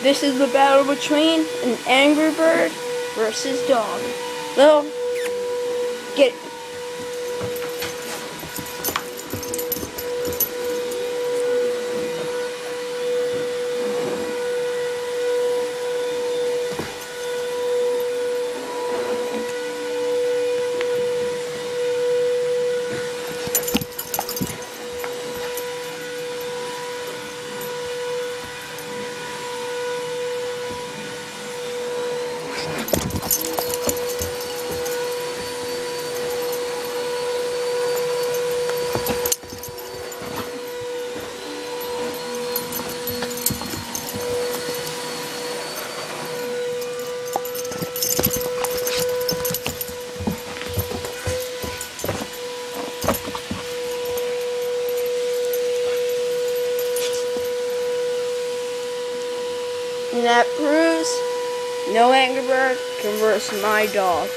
This is the battle between an Angry Bird versus dog. Well, get it. And that proves no Angry Bird can verse my dog.